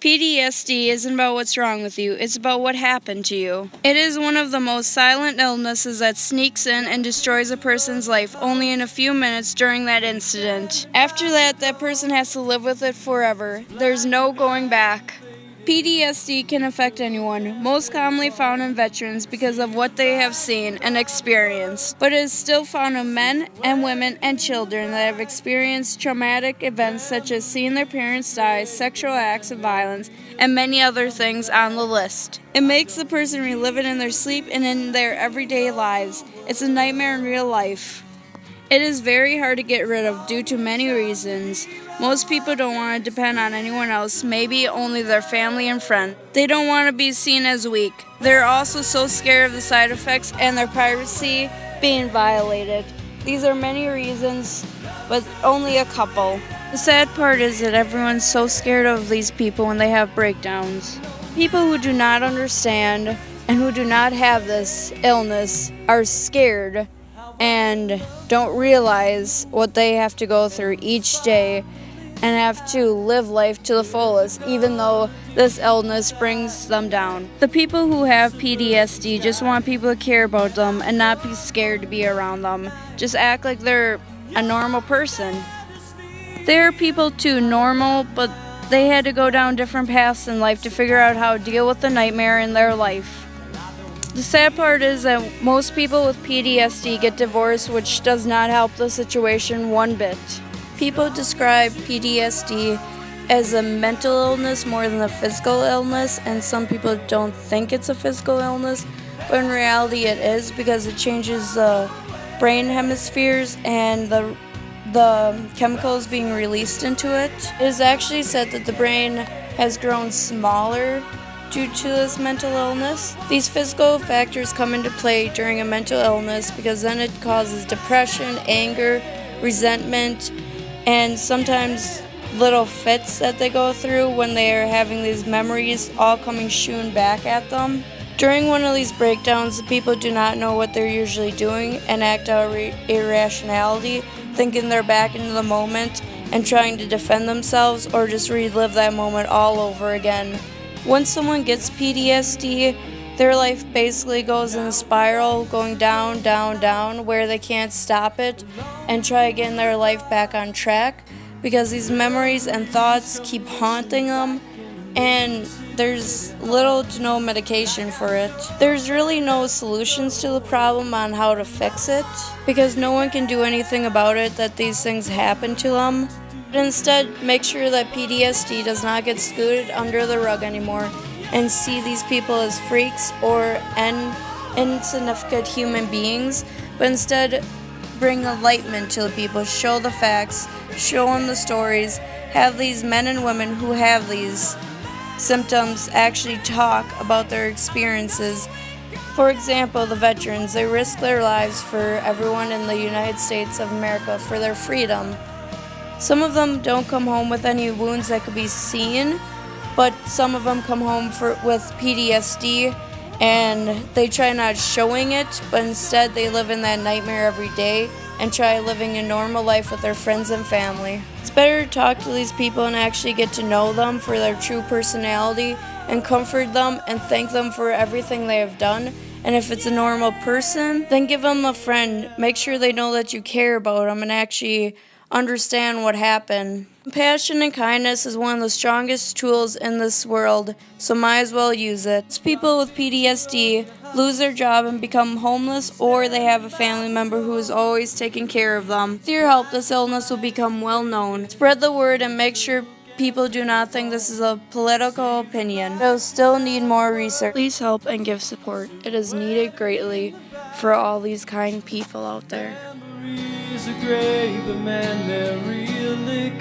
PTSD isn't about what's wrong with you, it's about what happened to you. It is one of the most silent illnesses that sneaks in and destroys a person's life only in a few minutes during that incident. After that, that person has to live with it forever. There's no going back. PTSD can affect anyone, most commonly found in veterans because of what they have seen and experienced, but it is still found in men and women and children that have experienced traumatic events such as seeing their parents die, sexual acts of violence, and many other things on the list. It makes the person relive it in their sleep and in their everyday lives. It's a nightmare in real life. It is very hard to get rid of due to many reasons. Most people don't want to depend on anyone else, maybe only their family and friends. They don't want to be seen as weak. They're also so scared of the side effects and their privacy being violated. These are many reasons, but only a couple. The sad part is that everyone's so scared of these people when they have breakdowns. People who do not understand and who do not have this illness are scared and don't realize what they have to go through each day and have to live life to the fullest, even though this illness brings them down. The people who have PTSD just want people to care about them and not be scared to be around them. Just act like they're a normal person. There are people too normal, but they had to go down different paths in life to figure out how to deal with the nightmare in their life. The sad part is that most people with PTSD get divorced, which does not help the situation one bit. People describe PTSD as a mental illness more than a physical illness, and some people don't think it's a physical illness, but in reality it is because it changes the brain hemispheres and the chemicals being released into it. It is actually said that the brain has grown smaller due to this mental illness. These physical factors come into play during a mental illness because then it causes depression, anger, resentment, and sometimes little fits that they go through when they are having these memories all coming shooting back at them. During one of these breakdowns, the people do not know what they're usually doing and act out irrationality, thinking they're back into the moment and trying to defend themselves or just relive that moment all over again. Once someone gets PTSD, their life basically goes in a spiral, going down, down, down, where they can't stop it and try getting their life back on track because these memories and thoughts keep haunting them, and there's little to no medication for it. There's really no solutions to the problem on how to fix it because no one can do anything about it that these things happen to them. Instead, make sure that PTSD does not get scooted under the rug anymore and see these people as freaks or insignificant human beings, but instead bring enlightenment to the people, show the facts, show them the stories, have these men and women who have these symptoms actually talk about their experiences. For example, the veterans, they risk their lives for everyone in the United States of America for their freedom. Some of them don't come home with any wounds that could be seen, but some of them come home with PTSD and they try not showing it, but instead they live in that nightmare every day and try living a normal life with their friends and family. It's better to talk to these people and actually get to know them for their true personality and comfort them and thank them for everything they have done. And if it's a normal person, then give them a friend. Make sure they know that you care about them and actually understand what happened. Compassion and kindness is one of the strongest tools in this world, so might as well use it. People with PTSD lose their job and become homeless, or they have a family member who is always taking care of them. With your help, this illness will become well known. Spread the word and make sure people do not think this is a political opinion. It will still need more research. Please help and give support. It is needed greatly for all these kind people out there. Is a great, but man, they're really